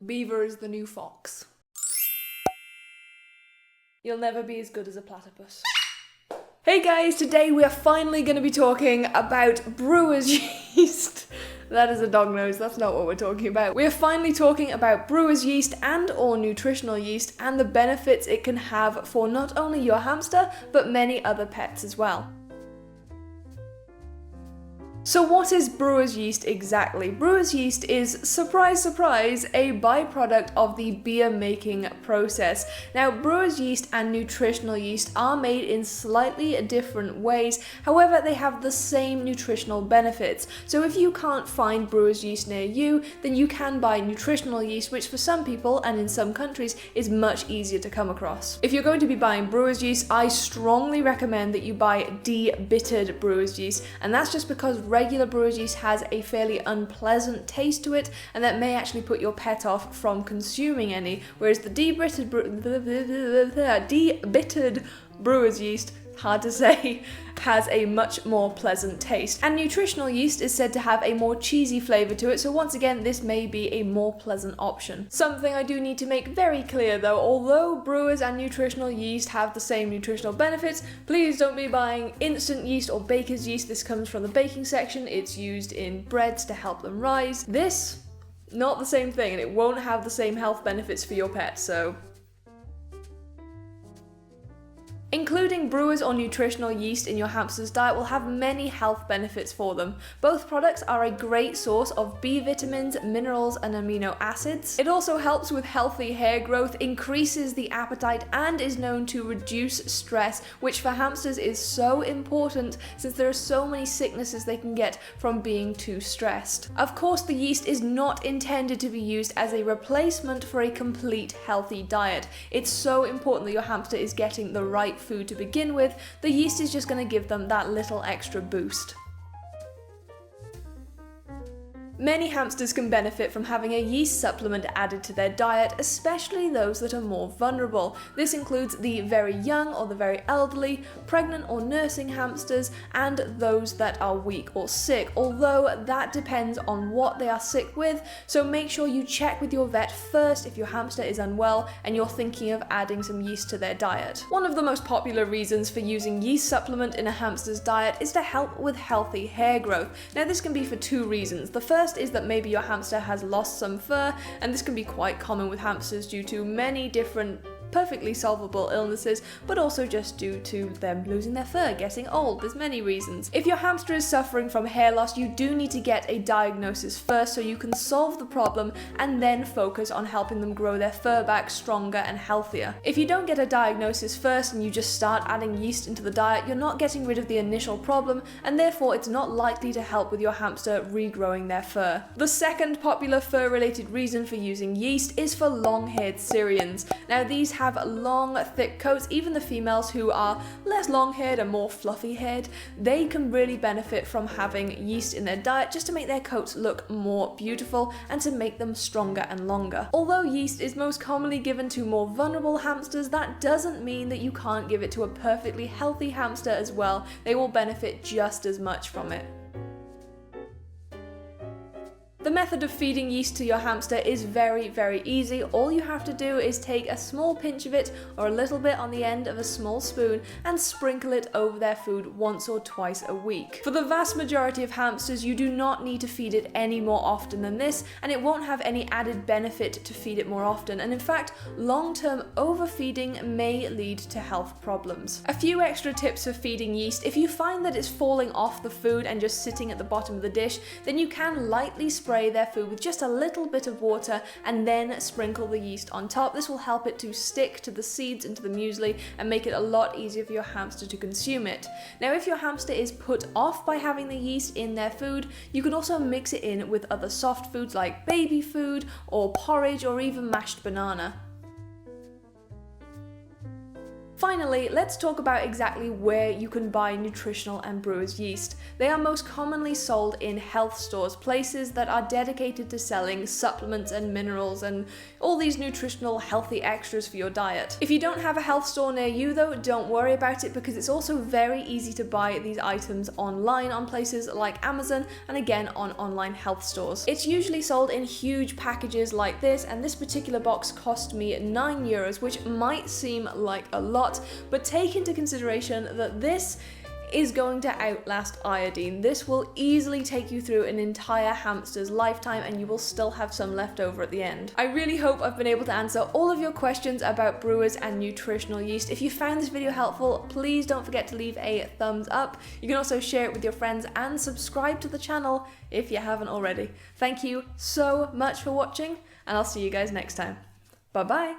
Beaver is the new fox. You'll never be as good as a platypus. Hey guys, today we are finally going to be talking about brewer's yeast. That is a dog nose, that's not what we're talking about. We are finally talking about brewer's yeast and or nutritional yeast and the benefits it can have for not only your hamster, but many other pets as well. So what is brewer's yeast exactly? Brewer's yeast is, surprise surprise, a byproduct of the beer making process. Now brewer's yeast and nutritional yeast are made in slightly different ways, however they have the same nutritional benefits. So if you can't find brewer's yeast near you, then you can buy nutritional yeast, which for some people and in some countries is much easier to come across. If you're going to be buying brewer's yeast, I strongly recommend that you buy de-bittered brewer's yeast, and that's just because regular brewer's yeast has a fairly unpleasant taste to it, and that may actually put your pet off from consuming any, whereas the de-bittered brewer's yeast, hard to say, has a much more pleasant taste. And nutritional yeast is said to have a more cheesy flavour to it, so once again this may be a more pleasant option. Something I do need to make very clear though, although brewers and nutritional yeast have the same nutritional benefits, please don't be buying instant yeast or baker's yeast. This comes from the baking section, it's used in breads to help them rise. This, not the same thing, and it won't have the same health benefits for your pet, so including brewers or nutritional yeast in your hamster's diet will have many health benefits for them. Both products are a great source of B vitamins, minerals, and amino acids. It also helps with healthy hair growth, increases the appetite, and is known to reduce stress, which for hamsters is so important since there are so many sicknesses they can get from being too stressed. Of course, the yeast is not intended to be used as a replacement for a complete healthy diet. It's so important that your hamster is getting the right food to begin with. The yeast is just going to give them that little extra boost. Many hamsters can benefit from having a yeast supplement added to their diet, especially those that are more vulnerable. This includes the very young or the very elderly, pregnant or nursing hamsters, and those that are weak or sick, although that depends on what they are sick with, so make sure you check with your vet first if your hamster is unwell and you're thinking of adding some yeast to their diet. One of the most popular reasons for using yeast supplement in a hamster's diet is to help with healthy hair growth. Now this can be for two reasons. The first is that maybe your hamster has lost some fur, and this can be quite common with hamsters due to many different perfectly solvable illnesses, but also just due to them losing their fur, getting old. There's many reasons. If your hamster is suffering from hair loss, you do need to get a diagnosis first so you can solve the problem and then focus on helping them grow their fur back stronger and healthier. If you don't get a diagnosis first and you just start adding yeast into the diet, you're not getting rid of the initial problem, and therefore it's not likely to help with your hamster regrowing their fur. The second popular fur-related reason for using yeast is for long-haired Syrians. Now these have long, thick coats. Even the females who are less long-haired and more fluffy-haired, they can really benefit from having yeast in their diet just to make their coats look more beautiful and to make them stronger and longer. Although yeast is most commonly given to more vulnerable hamsters, that doesn't mean that you can't give it to a perfectly healthy hamster as well. They will benefit just as much from it. The method of feeding yeast to your hamster is very, very easy. All you have to do is take a small pinch of it or a little bit on the end of a small spoon and sprinkle it over their food once or twice a week. For the vast majority of hamsters, you do not need to feed it any more often than this, and it won't have any added benefit to feed it more often. And in fact, long-term overfeeding may lead to health problems. A few extra tips for feeding yeast. If you find that it's falling off the food and just sitting at the bottom of the dish, then you can lightly spray their food with just a little bit of water and then sprinkle the yeast on top. This will help it to stick to the seeds into the muesli and make it a lot easier for your hamster to consume it. Now if your hamster is put off by having the yeast in their food, you can also mix it in with other soft foods like baby food or porridge or even mashed banana. Finally, let's talk about exactly where you can buy nutritional and brewers yeast. They are most commonly sold in health stores, places that are dedicated to selling supplements and minerals and all these nutritional healthy extras for your diet. If you don't have a health store near you though, don't worry about it, because it's also very easy to buy these items online on places like Amazon and again on online health stores. It's usually sold in huge packages like this, and this particular box cost me €9, which might seem like a lot, but take into consideration that this is going to outlast iodine. This will easily take you through an entire hamster's lifetime, and you will still have some left over at the end. I really hope I've been able to answer all of your questions about brewers and nutritional yeast. If you found this video helpful, please don't forget to leave a thumbs up. You can also share it with your friends and subscribe to the channel if you haven't already. Thank you so much for watching, and I'll see you guys next time. Bye bye!